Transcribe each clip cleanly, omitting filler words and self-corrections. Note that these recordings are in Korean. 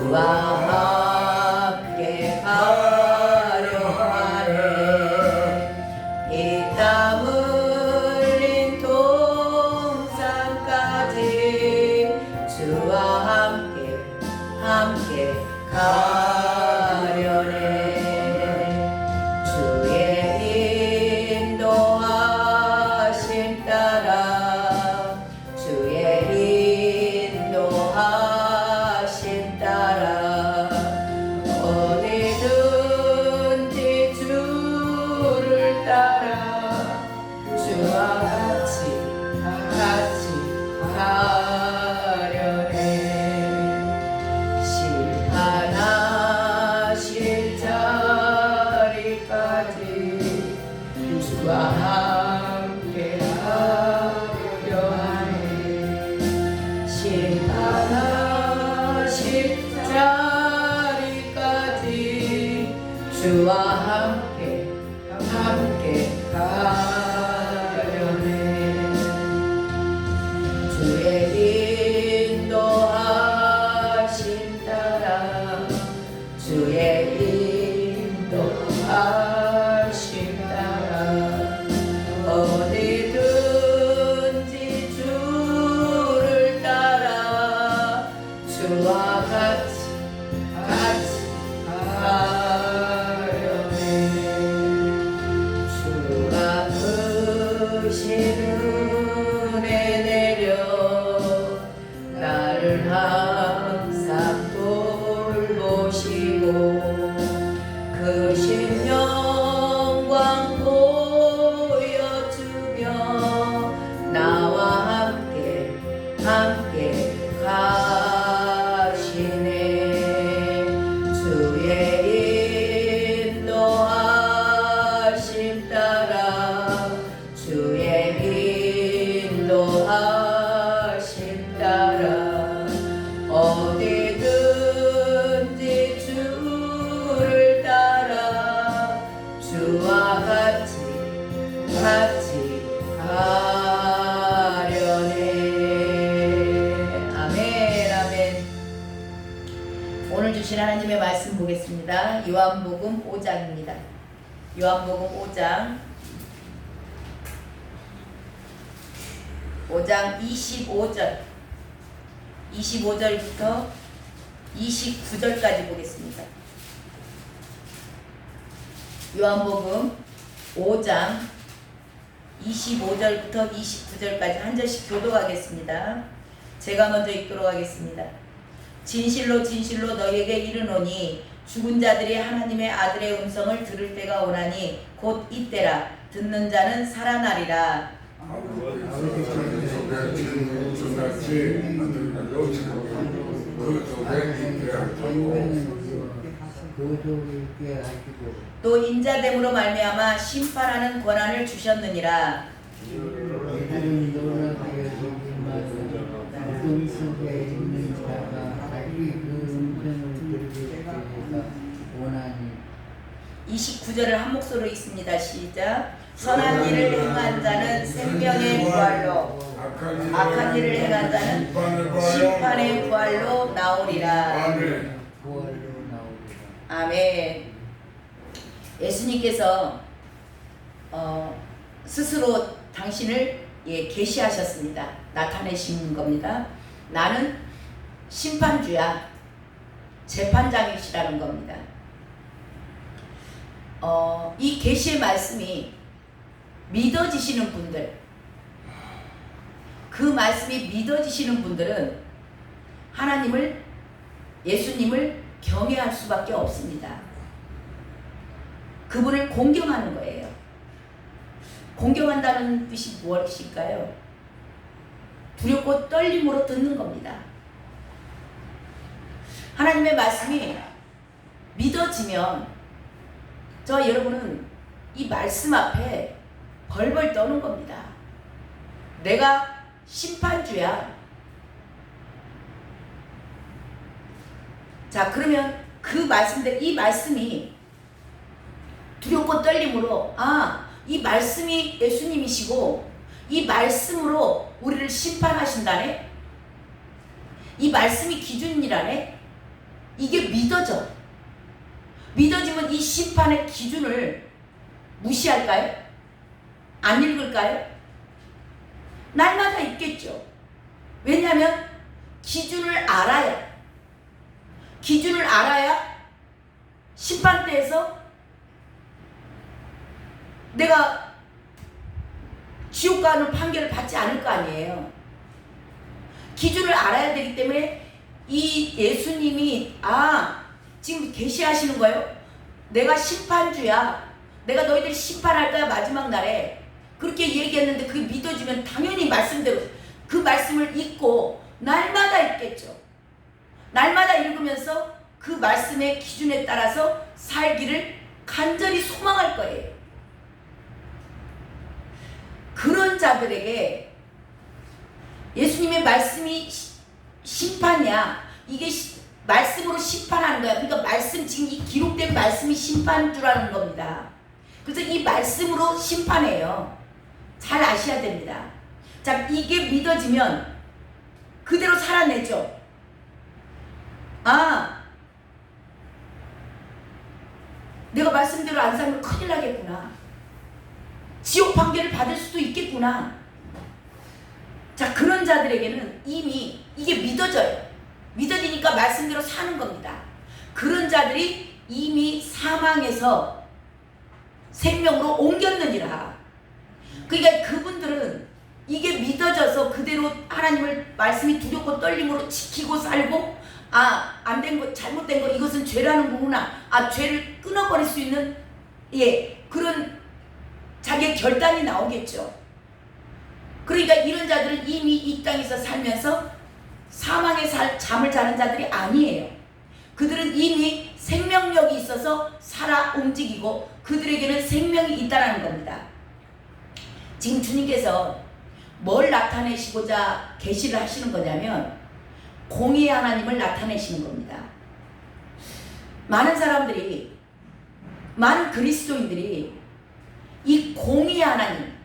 주와 함께 가려 하네. 이 땀 흘린 동산까지 주와 함께 가려네. 주의 인도하심 따라 주의 인도하심 따라 어디든지 주를 따라 주와 같이 가려네. 실하실 자리까지 주와 함께 가려 하네. 실하실 자리까지 주와 함께 가려네. 주의 인도하심 따라 주의 인도하심 따라 어디든지 주를 따라 주와 같이 가려네. 주가 크신 은혜 내려 나를 항상 돌보시고 크신 영광 보여주며 나와 함께 가시네. 주의 인도하심 따라 주의 인도하심 따라 어디든지 주를 따라 주와 같이 가려네. 아멘 아멘. 오늘 주신 하나님의 말씀 보겠습니다. 요한복음 5장입니다. 요한복음 5장 25절부터 29절까지 보겠습니다. 요한복음 5장 25절부터 29절까지 한 절씩 교독하겠습니다. 제가 먼저 읽도록 하겠습니다. 진실로 진실로 너희에게 이르노니 죽은 자들이 하나님의 아들의 음성을 들을 때가 오나니 곧 이때라. 듣는 자는 살아나리라. 또 인자됨으로 말미암아 심판하는 권한을 주셨느니라. 속에 있는 자가 자기 그 음성을 들게 해서 원하니. 29절을 한 목소리로 읽습니다. 시작. 선한 일을 행한 자는 생명의 부활로, 악한 일을 행한 자는 심판의 부활로 나오리라. 아멘. 예수님께서 스스로 당신을 계시하셨습니다. 나타내신 겁니다. 나는 심판주야, 재판장이시라는 겁니다. 이 계시의 말씀이 믿어지시는 분들, 그 말씀이 믿어지시는 분들은 하나님을, 예수님을 경외할 수밖에 없습니다. 그분을 공경하는 거예요. 공경한다는 뜻이 무엇일까요? 두렵고 떨림으로 듣는 겁니다. 하나님의 말씀이 믿어지면 여러분은 이 말씀 앞에 벌벌 떠는 겁니다. 내가 심판주야. 자, 그러면 그 말씀들, 이 말씀이 두렵고 떨림으로, 이 말씀이 예수님이시고 이 말씀으로 우리를 심판하신다네? 이 말씀이 기준이라네? 이게 믿어져. 믿어지면 이 심판의 기준을 무시할까요? 안 읽을까요? 날마다 있겠죠. 왜냐하면 기준을 알아야 심판대에서 내가 지옥 가는 판결을 받지 않을 거 아니에요. 기준을 알아야 되기 때문에 이 예수님이 지금 계시하시는 거예요. 내가 심판주야. 내가 너희들 심판할 거야 마지막 날에. 그렇게 얘기했는데 그게 믿어지면 당연히 말씀대로 그 말씀을 읽고 날마다 읽겠죠. 날마다 읽으면서 그 말씀의 기준에 따라서 살기를 간절히 소망할 거예요. 그런 자들에게 예수님의 말씀이 심판이야. 이게 말씀으로 심판하는 거야. 그러니까 말씀, 지금 이 기록된 말씀이 심판주라는 겁니다. 그래서 이 말씀으로 심판해요. 잘 아셔야 됩니다. 자, 이게 믿어지면 그대로 살아내죠. 내가 말씀대로 안 살면 큰일 나겠구나. 지옥 판결을 받을 수도 있겠구나. 자, 그런 자들에게는 이미 이게 믿어져요. 믿어지니까 말씀대로 사는 겁니다. 그런 자들이 이미 사망에서 생명으로 옮겼느니라. 그러니까 그분들은 이게 믿어져서 그대로 하나님을 말씀이 두렵고 떨림으로 지키고 살고 안 된 거, 잘못된 거, 이것은 죄라는 거구나. 죄를 끊어버릴 수 있는 그런 자기의 결단이 나오겠죠. 그러니까 이런 자들은 이미 이 땅에서 살면서 사망의 잠을 자는 자들이 아니에요. 그들은 이미 생명력이 있어서 살아 움직이고 그들에게는 생명이 있다는 겁니다. 지금 주님께서 뭘 나타내시고자 계시를 하시는 거냐면 공의의 하나님을 나타내시는 겁니다. 많은 사람들이, 많은 그리스도인들이 이 공의의 하나님,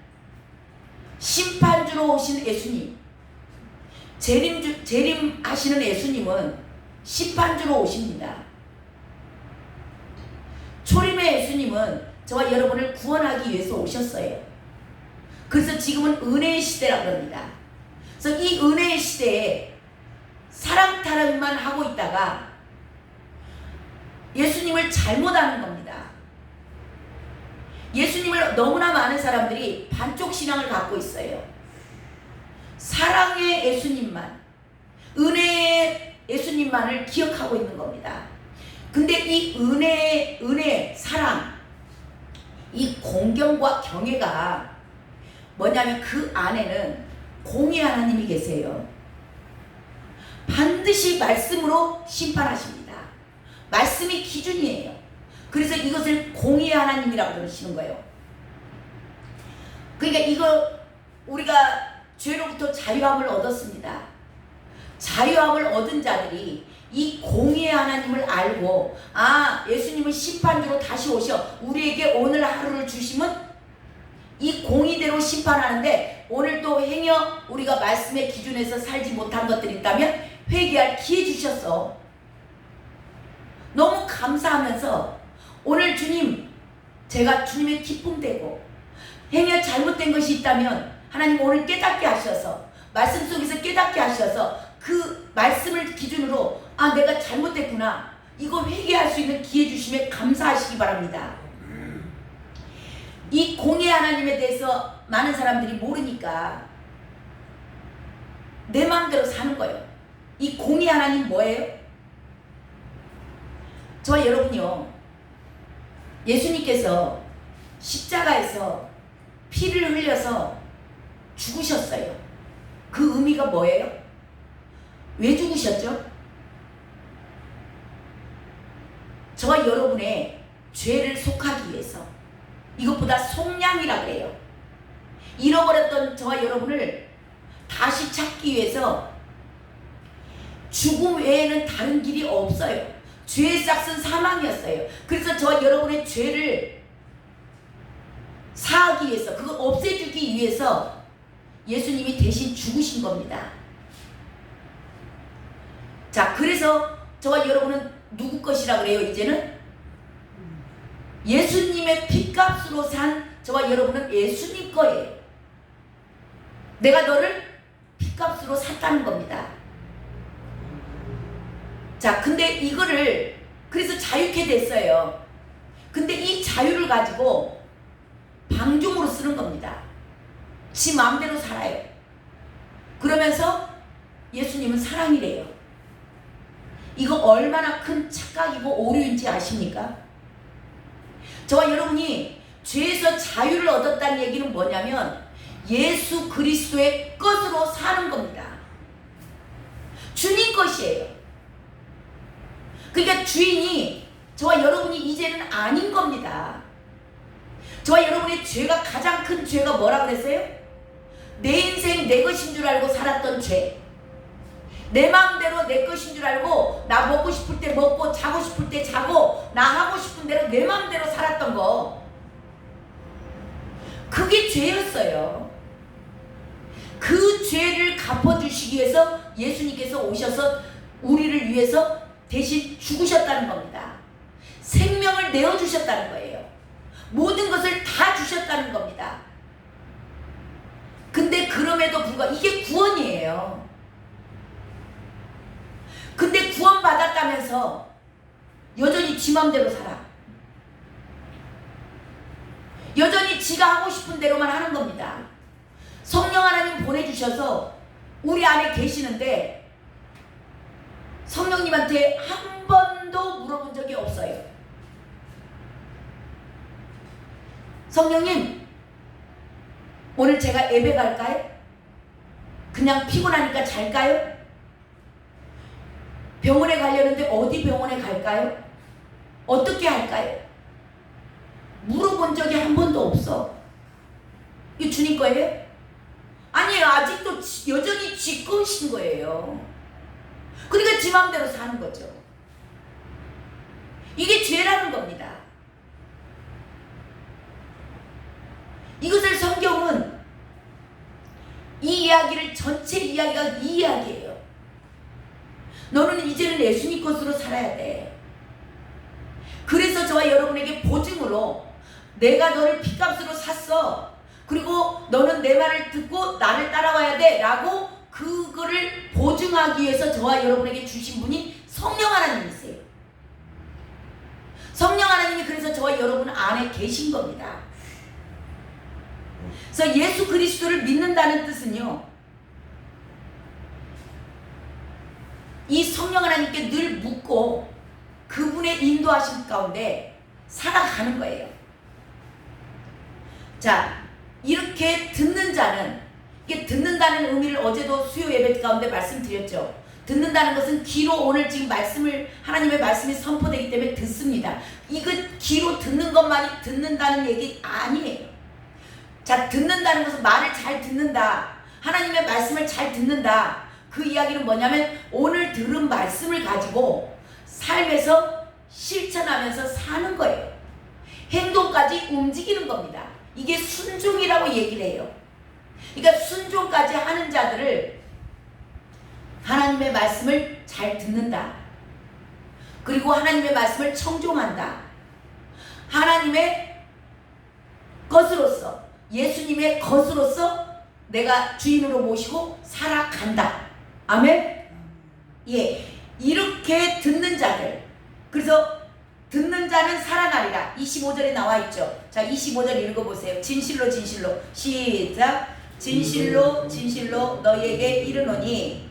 심판주로 오신 예수님, 재림하시는 예수님은 심판주로 오십니다. 초림의 예수님은 저와 여러분을 구원하기 위해서 오셨어요. 그래서 지금은 은혜의 시대라고 합니다. 그래서 이 은혜의 시대에 사랑 타령만 하고 있다가 예수님을 잘못하는 겁니다. 예수님을 너무나 많은 사람들이 반쪽 신앙을 갖고 있어요. 사랑의 예수님만, 은혜의 예수님만을 기억하고 있는 겁니다. 근데 이 은혜, 사랑, 이 공경과 경외가 뭐냐면 그 안에는 공의 하나님이 계세요. 반드시 말씀으로 심판하십니다. 말씀이 기준이에요. 그래서 이것을 공의 하나님이라고 그러시는 거예요. 그러니까 이거 우리가 죄로부터 자유함을 얻었습니다. 자유함을 얻은 자들이 이 공의의 하나님을 알고 예수님은 심판주로 다시 오셔 우리에게 오늘 하루를 주시면 이 공의대로 심판하는데 오늘 또 행여 우리가 말씀의 기준에서 살지 못한 것들이 있다면 회개할 기회 주셨어. 너무 감사하면서 오늘 주님, 제가 주님의 기쁨되고 행여 잘못된 것이 있다면 하나님 오늘 깨닫게 하셔서 말씀 속에서 깨닫게 하셔서 그 말씀을 기준으로 내가 잘못됐구나, 이거 회개할 수 있는 기회 주심에 감사하시기 바랍니다. 이 공의 하나님에 대해서 많은 사람들이 모르니까 내 마음대로 사는 거예요. 이 공의 하나님 뭐예요? 저와 여러분요, 예수님께서 십자가에서 피를 흘려서 죽으셨어요. 그 의미가 뭐예요? 왜 죽으셨죠? 저와 여러분의 죄를 속하기 위해서. 이것보다 속량이라고 해요. 잃어버렸던 저와 여러분을 다시 찾기 위해서 죽음 외에는 다른 길이 없어요. 죄의 싹은 사망이었어요. 그래서 저와 여러분의 죄를 사하기 위해서, 그거 없애주기 위해서 예수님이 대신 죽으신 겁니다. 자, 그래서 저와 여러분은 누구 것이라 그래요? 이제는 예수님의 핏값으로 산 저와 여러분은 예수님 거예요. 내가 너를 핏값으로 샀다는 겁니다. 자, 근데 이거를 그래서 자유케 됐어요. 근데 이 자유를 가지고 방종으로 쓰는 겁니다. 지 마음대로 살아요. 그러면서 예수님은 사랑이래요. 이거 얼마나 큰 착각이고 오류인지 아십니까? 저와 여러분이 죄에서 자유를 얻었다는 얘기는 뭐냐면 예수 그리스도의 것으로 사는 겁니다. 주님 것이에요. 그러니까 주인이 저와 여러분이 이제는 아닌 겁니다. 저와 여러분의 죄가 가장 큰 죄가 뭐라 그랬어요? 내 인생 내 것인 줄 알고 살았던 죄. 내 마음대로 내 것인 줄 알고 나 먹고 싶을 때 먹고 자고 싶을 때 자고 나 하고 싶은 대로 내 마음대로 살았던 거. 그게 죄였어요. 그 죄를 갚아주시기 위해서 예수님께서 오셔서 우리를 위해서 대신 죽으셨다는 겁니다. 생명을 내어주셨다는 거예요. 모든 것을 다 주셨다는 겁니다. 근데 그럼에도 불구하고 이게 구원이에요. 근데 구원받았다면서 여전히 지 맘대로 살아. 여전히 지가 하고 싶은 대로만 하는 겁니다. 성령 하나님 보내주셔서 우리 안에 계시는데 성령님한테 한 번도 물어본 적이 없어요. 성령님, 오늘 제가 예배 갈까요? 그냥 피곤하니까 잘까요? 병원에 가려는데 어디 병원에 갈까요? 어떻게 할까요? 물어본 적이 한 번도 없어. 이거 주님 거예요? 아니에요. 아직도 여전히 지 것인 거예요. 그러니까 지 마음대로 사는 거죠. 이게 죄라는 겁니다. 이것을 성경은 이 이야기를 전체 이야기가 이 이야기예요. 너는 이제는 예수님 것으로 살아야 돼. 그래서 저와 여러분에게 보증으로 내가 너를 핏값으로 샀어. 그리고 너는 내 말을 듣고 나를 따라와야 돼 라고 그거를 보증하기 위해서 저와 여러분에게 주신 분이 성령 하나님이세요. 성령 하나님이 그래서 저와 여러분 안에 계신 겁니다. 그래서 예수 그리스도를 믿는다는 뜻은요, 이 성령 하나님께 늘 묻고 그분의 인도하심 가운데 살아가는 거예요. 자, 이렇게 듣는 자는, 이게 듣는다는 의미를 어제도 수요 예배 가운데 말씀드렸죠. 듣는다는 것은 귀로 오늘 지금 말씀을, 하나님의 말씀이 선포되기 때문에 듣습니다. 이거 귀로 듣는 것만이 듣는다는 얘기 아니에요. 자, 듣는다는 것은 말을 잘 듣는다. 하나님의 말씀을 잘 듣는다. 그 이야기는 뭐냐면 오늘 들은 말씀을 가지고 삶에서 실천하면서 사는 거예요. 행동까지 움직이는 겁니다. 이게 순종이라고 얘기를 해요. 그러니까 순종까지 하는 자들을 하나님의 말씀을 잘 듣는다. 그리고 하나님의 말씀을 청종한다. 하나님의 것으로서, 예수님의 것으로서 내가 주인으로 모시고 살아간다. 아멘? 예. 이렇게 듣는 자들. 그래서 듣는 자는 살아나리라. 25절에 나와 있죠. 자, 25절 읽어보세요. 진실로 진실로. 시작. 진실로 진실로 너희에게 이르노니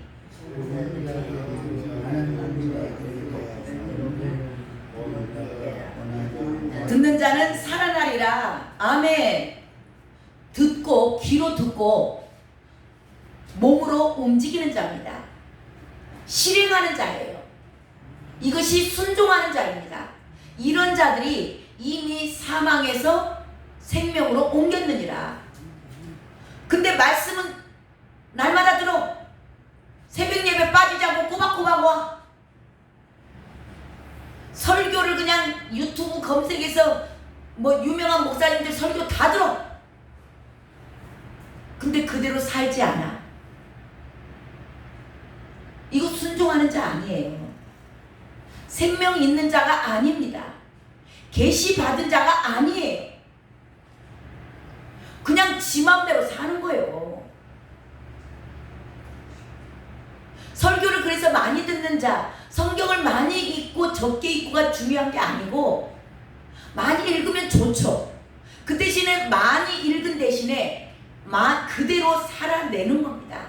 듣는 자는 살아나리라. 아멘. 듣고, 귀로 듣고 몸으로 움직이는 자입니다. 실행하는 자예요. 이것이 순종하는 자입니다. 이런 자들이 이미 사망에서 생명으로 옮겼느니라. 근데 말씀은 날마다 들어. 새벽 예배 빠지지 않고 꼬박꼬박 와. 설교를 그냥 유튜브 검색해서 뭐 유명한 목사님들 설교 다 들어. 근데 그대로 살지 않아. 이거 순종하는 자 아니에요. 생명 있는 자가 아닙니다. 계시 받은 자가 아니에요. 그냥 지 맘대로 사는 거예요. 설교를 그래서 많이 듣는 자, 성경을 많이 읽고 적게 읽고가 중요한 게 아니고, 많이 읽으면 좋죠. 그 대신에 많이 읽은 대신에 그대로 살아내는 겁니다.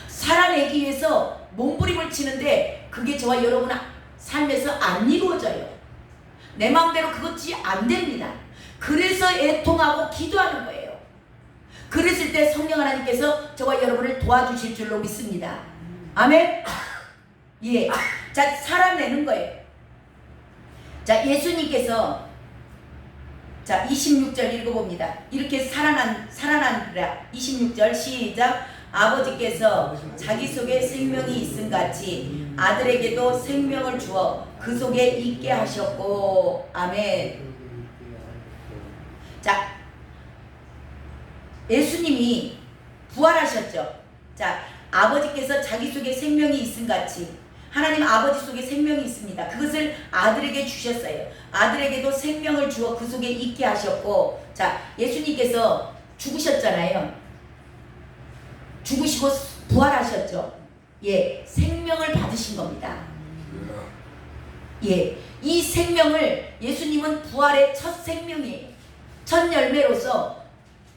살아내기 위해서 몸부림을 치는데 그게 저와 여러분 삶에서 안 이루어져요. 내 마음대로 그것이 안 됩니다. 그래서 애통하고 기도하는 거예요. 그랬을 때 성령 하나님께서 저와 여러분을 도와주실 줄로 믿습니다. 아멘. 예. 자, 살아내는 거예요. 자, 예수님께서 자 26절 읽어봅니다. 이렇게 살아난다. 26절 시작. 아버지께서 자기 속에 생명이 있음같이 아들에게도 생명을 주어 그 속에 있게 하셨고. 아멘. 자, 예수님이 부활하셨죠. 자, 아버지께서 자기 속에 생명이 있음같이 하나님 아버지 속에 생명이 있습니다. 그것을 아들에게 주셨어요. 아들에게도 생명을 주어 그 속에 있게 하셨고. 자, 예수님께서 죽으셨잖아요. 죽으시고 부활하셨죠. 예, 생명을 받으신 겁니다. 예, 이 생명을 예수님은 부활의 첫 생명이에요. 첫 열매로서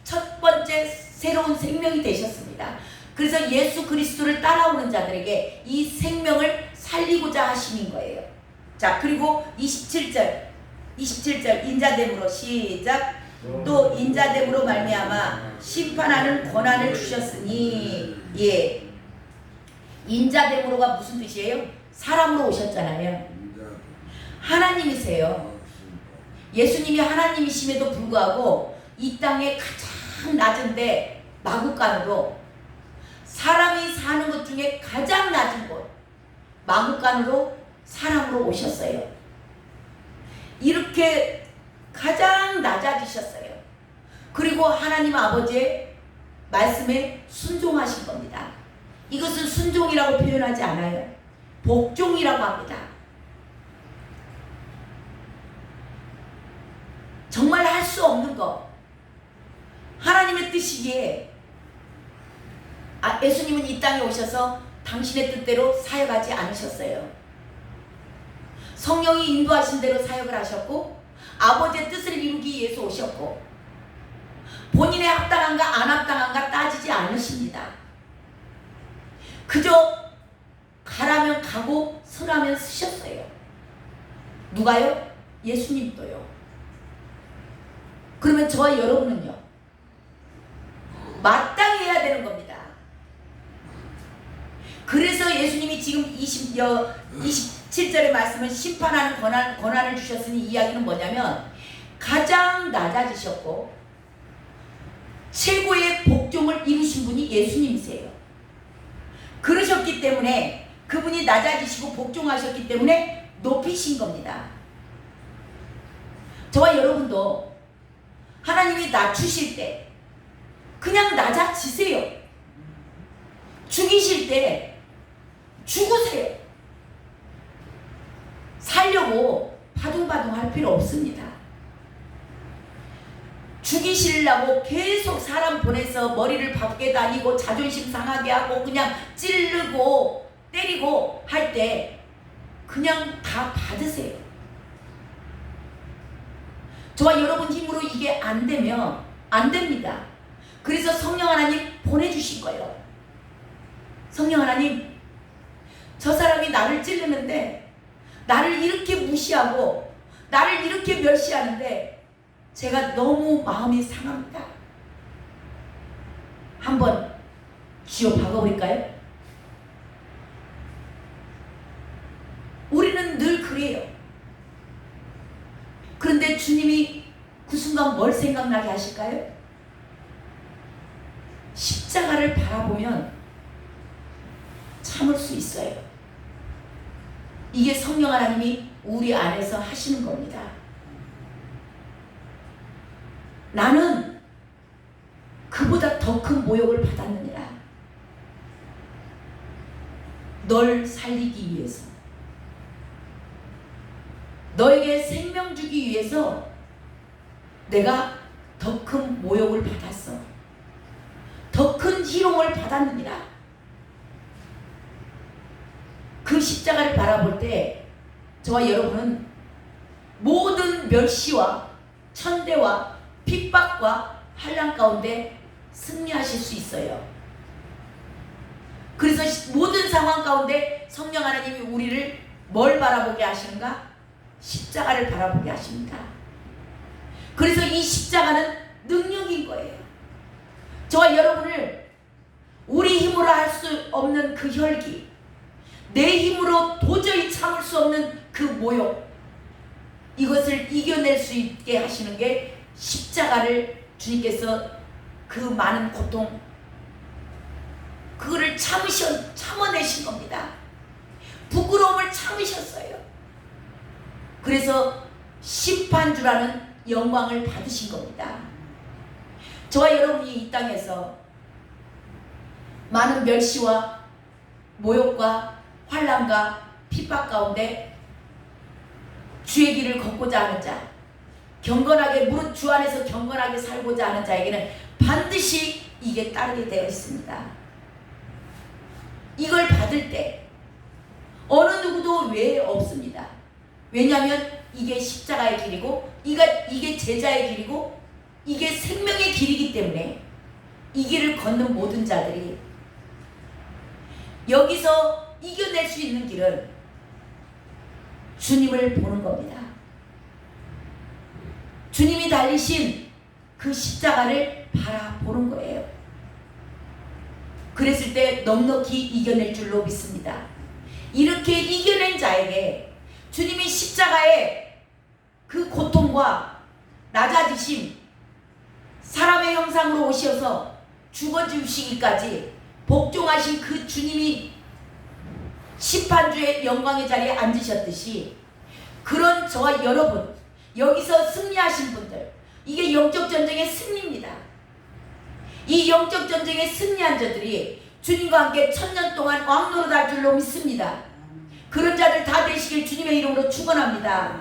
첫 번째 새로운 생명이 되셨습니다. 그래서 예수 그리스도를 따라오는 자들에게 이 생명을 살리고자 하시는 거예요. 자, 그리고 27절 인자됨으로 시작. 또 인자됨으로 말미암아 심판하는 권한을 주셨으니. 예, 인자됨으로가 무슨 뜻이에요? 사람으로 오셨잖아요. 하나님이세요. 예수님이 하나님이심에도 불구하고 이 땅에 가장 낮은데 마구간으로, 사람이 사는 것 중에 가장 낮은 곳 마구간으로 사람으로 오셨어요. 이렇게 가장 낮아지셨어요. 그리고 하나님 아버지의 말씀에 순종하신 겁니다. 이것은 순종이라고 표현하지 않아요. 복종이라고 합니다. 정말 할 수 없는 거, 하나님의 뜻이기에 예수님은 이 땅에 오셔서 당신의 뜻대로 사역하지 않으셨어요. 성령이 인도하신 대로 사역을 하셨고, 아버지의 뜻을 이루기 위해서 오셨고, 본인의 합당한가 안 합당한가 따지지 않으십니다. 그저 가라면 가고 서라면 서셨어요. 누가요? 예수님도요. 그러면 저와 여러분은요? 마땅히 해야 되는 겁니다. 그래서 예수님이 지금 27절의 말씀은 심판하는 권한을 주셨으니, 이 이야기는 뭐냐면 가장 낮아지셨고 최고의 복종을 이루신 분이 예수님이세요. 그러셨기 때문에, 그분이 낮아지시고 복종하셨기 때문에 높이신 겁니다. 저와 여러분도 하나님이 낮추실 때 그냥 낮아지세요. 죽이실 때 죽으세요. 살려고 바둥바둥 할 필요 없습니다. 죽이시려고 계속 사람 보내서 머리를 박게 다니고 자존심 상하게 하고 그냥 찌르고 때리고 할 때 그냥 다 받으세요. 저와 여러분 힘으로 이게 안 되면 안 됩니다. 그래서 성령 하나님 보내주신 거예요. 성령 하나님, 저 사람이 나를 찌르는데, 나를 이렇게 무시하고 나를 이렇게 멸시하는데 제가 너무 마음이 상합니다. 한번 쥐어 박아버릴까요? 우리는 늘 그래요. 그런데 주님이 그 순간 뭘 생각나게 하실까요? 십자가를 바라보면 참을 수 있어요. 이게 성령 하나님이 우리 안에서 하시는 겁니다. 나는 그보다 더 큰 모욕을 받았느니라. 널 살리기 위해서. 너에게 생명 주기 위해서 내가 더 큰 모욕을 받았어. 더 큰 희롱을 받았느니라. 그 십자가를 바라볼 때 저와 여러분은 모든 멸시와 천대와 핍박과 환난 가운데 승리하실 수 있어요. 그래서 모든 상황 가운데 성령 하나님이 우리를 뭘 바라보게 하시는가? 십자가를 바라보게 하십니다. 그래서 이 십자가는 능력인 거예요. 저와 여러분을 우리 힘으로 할 수 없는 그 혈기, 내 힘으로 도저히 참을 수 없는 그 모욕, 이것을 이겨낼 수 있게 하시는 게 십자가를 주님께서 그 많은 고통, 그거를 참아내신 겁니다. 부끄러움을 참으셨어요. 그래서 심판주라는 영광을 받으신 겁니다. 저와 여러분이 이 땅에서 많은 멸시와 모욕과 환난과 핍박 가운데 주의 길을 걷고자 하는 자, 경건하게 무릇 주 안에서 경건하게 살고자 하는 자에게는 반드시 이게 따르게 되어 있습니다. 이걸 받을 때 어느 누구도 외에 없습니다. 왜냐하면 이게 십자가의 길이고 이게 제자의 길이고 이게 생명의 길이기 때문에 이 길을 걷는 모든 자들이 여기서 이겨낼 수 있는 길은 주님을 보는 겁니다. 주님이 달리신 그 십자가를 바라보는 거예요. 그랬을 때 넉넉히 이겨낼 줄로 믿습니다. 이렇게 이겨낸 자에게 주님이 십자가의 그 고통과 낮아지심, 사람의 형상으로 오셔서 죽어주시기까지 복종하신 그 주님이 심판주의 영광의 자리에 앉으셨듯이 그런 저와 여러분, 여기서 승리하신 분들, 이게 영적 전쟁의 승리입니다. 이 영적 전쟁의 승리한 자들이 주님과 함께 1000년 동안 왕노릇할 줄로 믿습니다. 그런 자들 다 되시길 주님의 이름으로 축원합니다.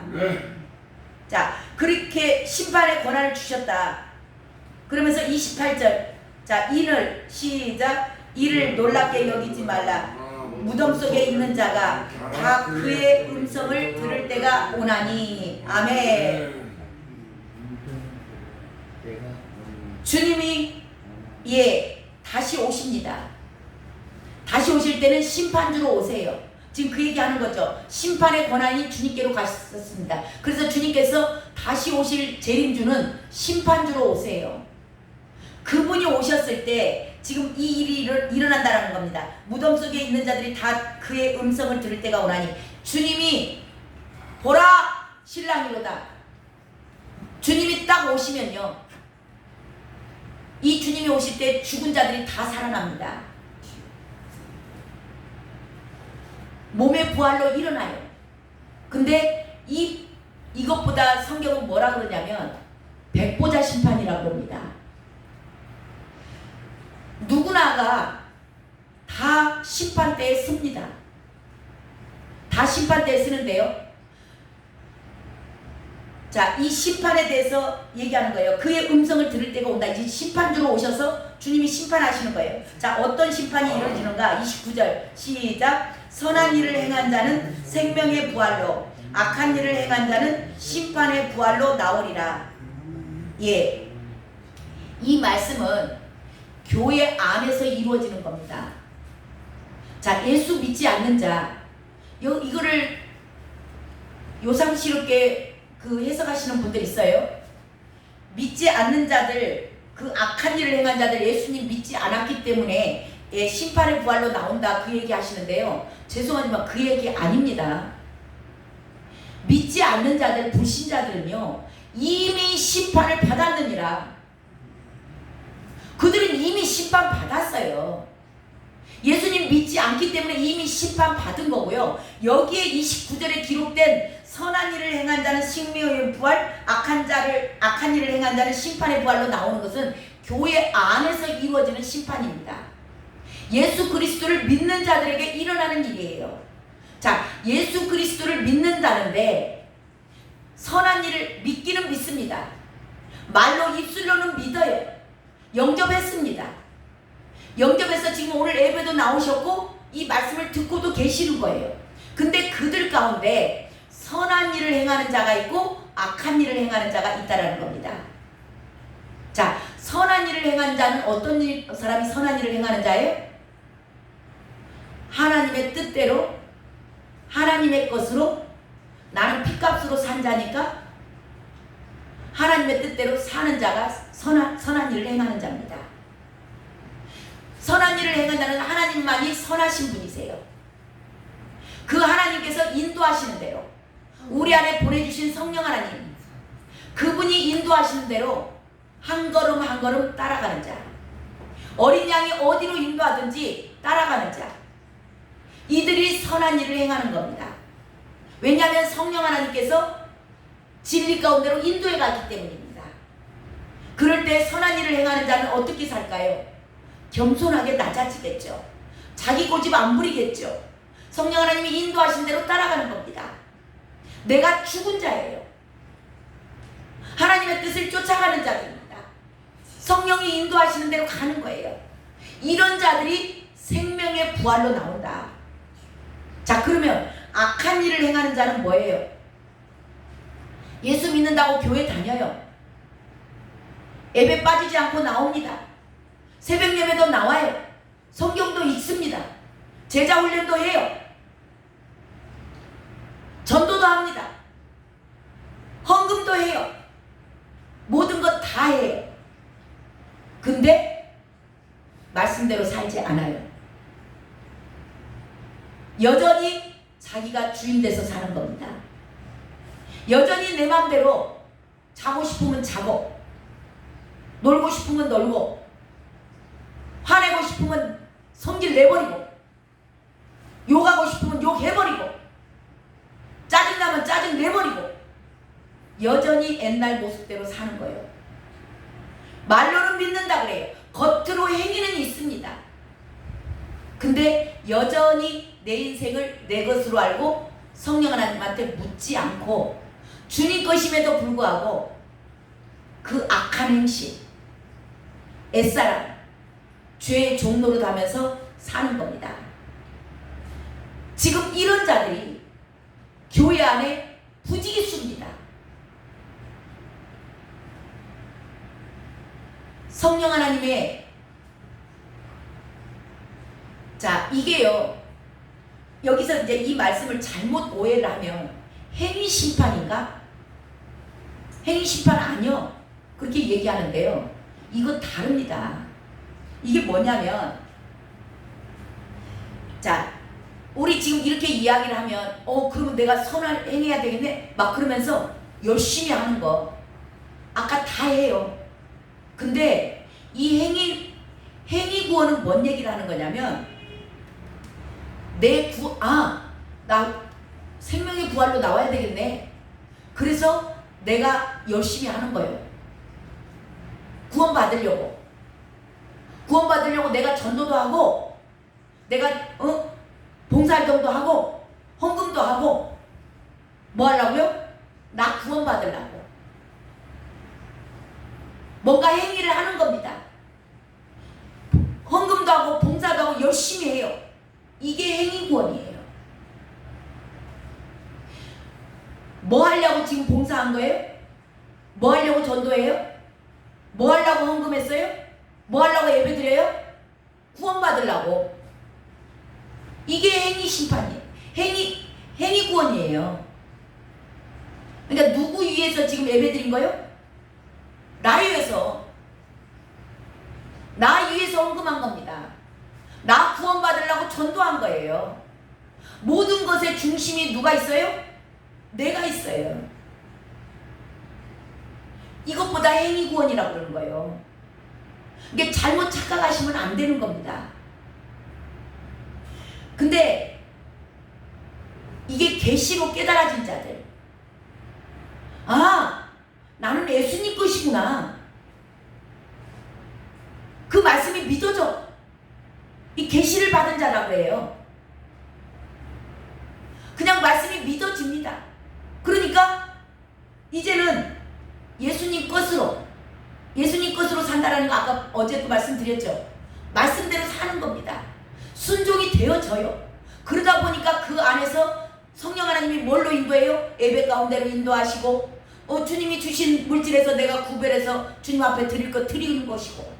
자, 그렇게 심판의 권한을 주셨다. 그러면서 28절, 자, 인을 시작. 이를 놀랍게 여기지 말라. 무덤 속에 있는 자가 다 그의 음성을 들을 때가 오나니. 아멘. 주님이 다시 오십니다. 다시 오실 때는 심판주로 오세요. 지금 그 얘기하는 거죠. 심판의 권한이 주님께로 갔었습니다. 그래서 주님께서 다시 오실 재림주는 심판주로 오세요. 그분이 오셨을 때 지금 이 일이 일어난다는 겁니다. 무덤 속에 있는 자들이 다 그의 음성을 들을 때가 오나니. 주님이 보라 신랑이로다. 주님이 딱 오시면요, 이 주님이 오실 때 죽은 자들이 다 살아납니다. 몸의 부활로 일어나요. 근데 이것보다 성경은 뭐라 그러냐면 백보자 심판이라고 그럽니다. 누구나가 다 심판대에 씁니다. 다 심판대에 쓰는데요. 자, 이 심판에 대해서 얘기하는 거예요. 그의 음성을 들을 때가 온다. 이제 심판주로 오셔서 주님이 심판하시는 거예요. 자, 어떤 심판이 이루어지는가? 29절 시작. 선한 일을 행한 자는 생명의 부활로, 악한 일을 행한 자는 심판의 부활로 나오리라. 예, 이 말씀은 교회 안에서 이루어지는 겁니다. 자, 예수 믿지 않는 자, 이거를 요상스럽게 해석하시는 분들 있어요. 믿지 않는 자들, 그 악한 일을 행한 자들, 예수님 믿지 않았기 때문에 심판의 부활로 나온다, 그 얘기 하시는데요. 죄송하지만 그 얘기 아닙니다. 믿지 않는 자들, 불신자들은요, 이미 심판을 받았느니라. 그들은 이미 심판 받았어요. 예수님 믿지 않기 때문에 이미 심판 받은 거고요. 여기에 29절에 기록된 선한 일을 행한 자는 생명의 부활, 악한 일을 행한 자는 심판의 부활로 나오는 것은 교회 안에서 이루어지는 심판입니다. 예수 그리스도를 믿는 자들에게 일어나는 일이에요. 자, 예수 그리스도를 믿는다는데 선한 일을 믿기는 믿습니다. 말로 입술로는 믿어요. 영접했습니다. 영접해서 지금 오늘 예배도 나오셨고 이 말씀을 듣고도 계시는 거예요. 근데 그들 가운데 선한 일을 행하는 자가 있고 악한 일을 행하는 자가 있다라는 겁니다. 자, 선한 일을 행하는 자는 어떤 사람이 선한 일을 행하는 자예요? 하나님의 뜻대로 하나님의 것으로 나는 피값으로 산 자니까 하나님의 뜻대로 사는 자가 선한 일을 행하는 자입니다. 선한 일을 행하는 자는 하나님만이 선하신 분이세요. 그 하나님께서 인도하시는 대로 우리 안에 보내주신 성령 하나님, 그분이 인도하시는 대로 한 걸음 한 걸음 따라가는 자, 어린 양이 어디로 인도하든지 따라가는 자, 이들이 선한 일을 행하는 겁니다. 왜냐하면 성령 하나님께서 진리 가운데로 인도해 가기 때문입니다. 그럴 때 선한 일을 행하는 자는 어떻게 살까요? 겸손하게 낮아지겠죠. 자기 고집 안 부리겠죠. 성령 하나님이 인도하신 대로 따라가는 겁니다. 내가 죽은 자예요. 하나님의 뜻을 쫓아가는 자들입니다. 성령이 인도하시는 대로 가는 거예요. 이런 자들이 생명의 부활로 나온다. 자, 그러면 악한 일을 행하는 자는 뭐예요? 예수 믿는다고 교회 다녀요. 예배 빠지지 않고 나옵니다. 새벽 예배도 나와요. 성경도 읽습니다. 제자 훈련도 해요. 전도도 합니다. 헌금도 해요. 모든 것 다 해요. 근데 말씀대로 살지 않아요. 여전히 자기가 주인 돼서 사는 겁니다. 여전히 내 마음대로 자고 싶으면 자고, 놀고 싶으면 놀고, 화내고 싶으면 성질 내버리고, 욕하고 싶으면 욕해버리고, 짜증나면 짜증 내버리고, 여전히 옛날 모습대로 사는 거예요. 말로는 믿는다 그래요. 겉으로 행위는 있습니다. 근데 여전히 내 인생을 내 것으로 알고 성령 하나님한테 묻지 않고 주님 것임에도 불구하고 그 악한 행실, 옛사람, 죄의 종로로 가면서 사는 겁니다. 지금 이런 자들이 교회 안에 부지기수입니다. 성령 하나님의, 자, 이게요, 여기서 이제 이 말씀을 잘못 오해를 하면 행위 심판인가? 행위 심판 아니요, 그렇게 얘기하는데요, 이거 다릅니다. 이게 뭐냐면, 자, 우리 지금 이렇게 이야기를 하면 그러면 내가 선을 행해야 되겠네? 막 그러면서 열심히 하는 거 아까 다 해요. 근데 이 행위 구원은 뭔 얘기를 하는 거냐면, 나 생명의 부활로 나와야 되겠네. 그래서 내가 열심히 하는 거예요. 구원받으려고 내가 전도도 하고, 내가 봉사활동도 하고, 헌금도 하고, 뭐 하려고요? 나 구원받으려고 뭔가 행위를 하는 겁니다. 헌금도 하고 봉사도 하고 열심히 해요. 이게 행위 구원이에요. 뭐 하려고 지금 봉사한 거예요? 뭐 하려고 전도해요? 뭐 하려고 헌금했어요? 뭐 하려고 예배드려요? 구원받으려고. 이게 행위 심판이에요. 행위 구원이에요. 그러니까 누구 위해서 지금 예배드린 거예요? 나 위해서. 나 위해서 헌금한 겁니다. 나 구원받으려고 전도한 거예요. 모든 것의 중심이 누가 있어요? 내가 있어요. 이것보다 행위 구원이라고 그러는 거예요. 이게 잘못 착각하시면 안 되는 겁니다. 근데 이게 계시로 깨달아진 자들, 나는 예수님 것이구나, 그 말씀이 믿어져. 이 계시를 받은 자라고 해요. 그냥 말씀이 믿어집니다. 그러니까 이제는 예수님 것으로 산다라는 거 아까 어제도 말씀드렸죠. 말씀대로 사는 겁니다. 순종이 되어져요. 그러다 보니까 그 안에서 성령 하나님이 뭘로 인도해요? 예배 가운데로 인도하시고 주님이 주신 물질에서 내가 구별해서 주님 앞에 드릴 것 드리는 것이고,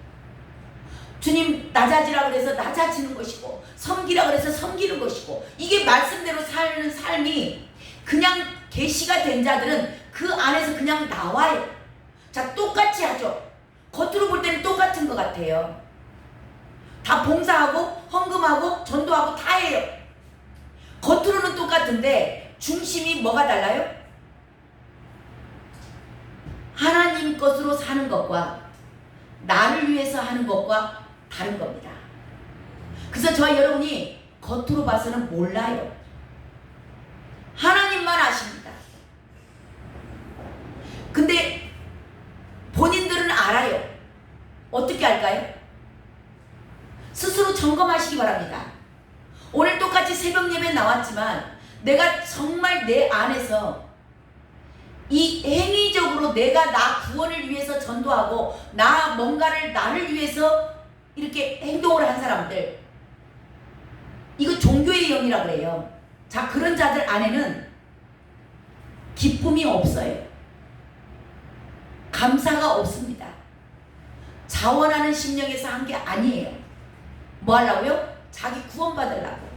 주님 낮아지라 그래서 낮아지는 것이고, 섬기라 그래서 섬기는 것이고, 이게 말씀대로 사는 삶이 그냥 계시가 된 자들은 그 안에서 그냥 나와요. 자, 똑같이 하죠. 겉으로 볼 때는 똑같은 것 같아요. 다 봉사하고 헌금하고 전도하고 다 해요. 겉으로는 똑같은데 중심이 뭐가 달라요? 하나님 것으로 사는 것과 나를 위해서 하는 것과 다른 겁니다. 그래서 저와 여러분이 겉으로 봐서는 몰라요. 하나님만 아십니다. 근데 본인들은 알아요. 어떻게 알까요? 스스로 점검하시기 바랍니다. 오늘 똑같이 새벽 예배 나왔지만 내가 정말 내 안에서 이 행위적으로 내가 나 구원을 위해서 전도하고 나 뭔가를 나를 위해서 이렇게 행동을 한 사람들, 이거 종교의 영이라고 그래요. 자, 그런 자들 안에는 기쁨이 없어요. 감사가 없습니다. 자원하는 심령에서 한 게 아니에요. 뭐 하려고요? 자기 구원받으려고.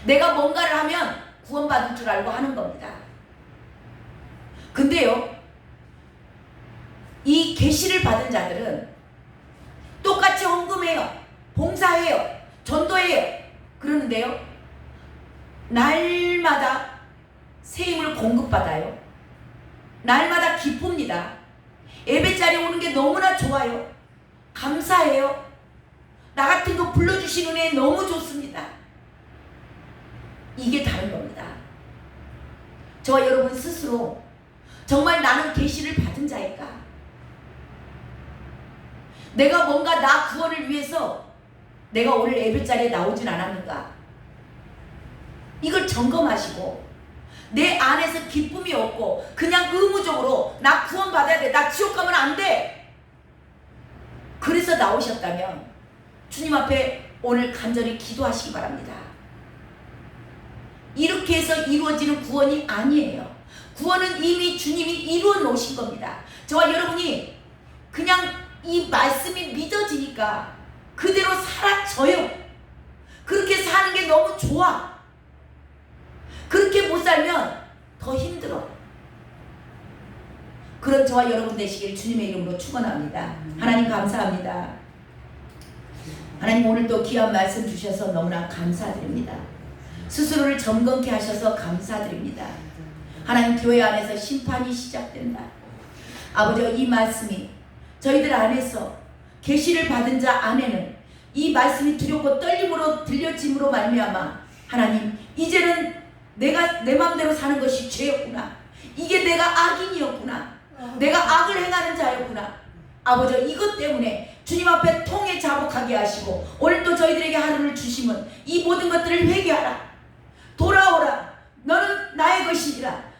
내가 뭔가를 하면 구원받을 줄 알고 하는 겁니다. 근데요, 이 계시를 받은 자들은 똑같이 헌금해요, 봉사해요, 전도해요. 그러는데요, 날마다 새 힘을 공급받아요. 날마다 기쁩니다. 예배자리에 오는 게 너무나 좋아요. 감사해요. 나 같은 거 불러주시는 애 너무 좋습니다. 이게 다른 겁니다. 저와 여러분 스스로 정말 나는 계시를 받은 자일까? 내가 뭔가 나 구원을 위해서 내가 오늘 예배자리에 나오진 않았는가? 이걸 점검하시고, 내 안에서 기쁨이 없고 그냥 의무적으로 나 구원 받아야 돼, 나 지옥 가면 안 돼, 그래서 나오셨다면 주님 앞에 오늘 간절히 기도하시기 바랍니다. 이렇게 해서 이루어지는 구원이 아니에요. 구원은 이미 주님이 이루어 놓으신 겁니다. 저와 여러분이 그냥 이 말씀이 믿어지니까 그대로 사라져요. 그렇게 사는 게 너무 좋아. 그렇게 못 살면 더 힘들어. 그런 저와 여러분 되시길 주님의 이름으로 축원합니다. 하나님 감사합니다. 하나님 오늘 또 귀한 말씀 주셔서 너무나 감사드립니다. 스스로를 점검케 하셔서 감사드립니다. 하나님, 교회 안에서 심판이 시작된다. 아버지, 이 말씀이 저희들 안에서 계시를 받은 자 안에는 이 말씀이 두렵고 떨림으로 들려짐으로 말미암아 하나님, 이제는 내가 내 마음대로 사는 것이 죄였구나, 이게 내가 악인이었구나, 내가 악을 행하는 자였구나. 아버지, 이것 때문에 주님 앞에 통해 자복하게 하시고 오늘 또 저희들에게 하루를 주심은 이 모든 것들을 회개하라, 돌아오라, 너는 나의 것이니라,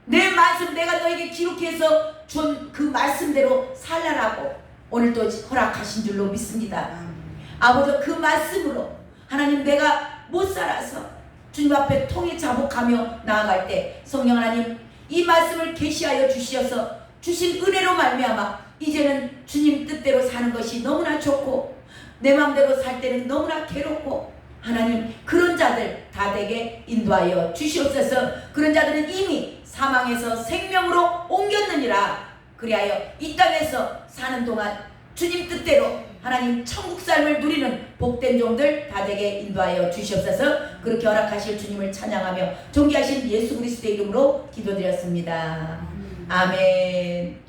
내 말씀 내가 너에게 기록해서 준 그 말씀대로 살라라고 오늘 또 허락하신 줄로 믿습니다. 아버지, 그 말씀으로 하나님, 내가 못 살아서 주님 앞에 통해 자복하며 나아갈 때 성령 하나님, 이 말씀을 계시하여 주시어서 주신 은혜로 말미암아 이제는 주님 뜻대로 사는 것이 너무나 좋고 내 마음대로 살 때는 너무나 괴롭고, 하나님, 그런 자들 다 되게 인도하여 주시옵소서. 그런 자들은 이미 사망에서 생명으로 옮겼느니라. 그리하여 이 땅에서 사는 동안 주님 뜻대로 하나님 천국 삶을 누리는 복된 종들 다 되게 인도하여 주시옵소서. 그렇게 허락하실 주님을 찬양하며 존귀하신 예수 그리스도의 이름으로 기도드렸습니다. 아멘.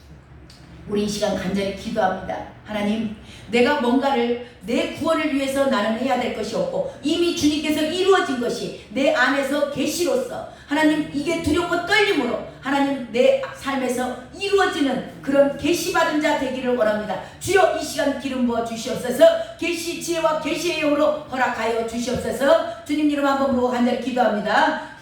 우리 이 시간 간절히 기도합니다. 하나님, 내가 뭔가를 내 구원을 위해서 나는 해야 될 것이 없고 이미 주님께서 이루어진 것이 내 안에서 계시로서 하나님, 이게 두렵고 떨림으로 하나님 내 삶에서 이루어지는 그런 계시받은 자 되기를 원합니다. 주여, 이 시간 기름 부어 주시옵소서. 계시 지혜와 계시의 영으로 허락하여 주시옵소서. 주님 이름 한번 부르고 간절히 기도합니다.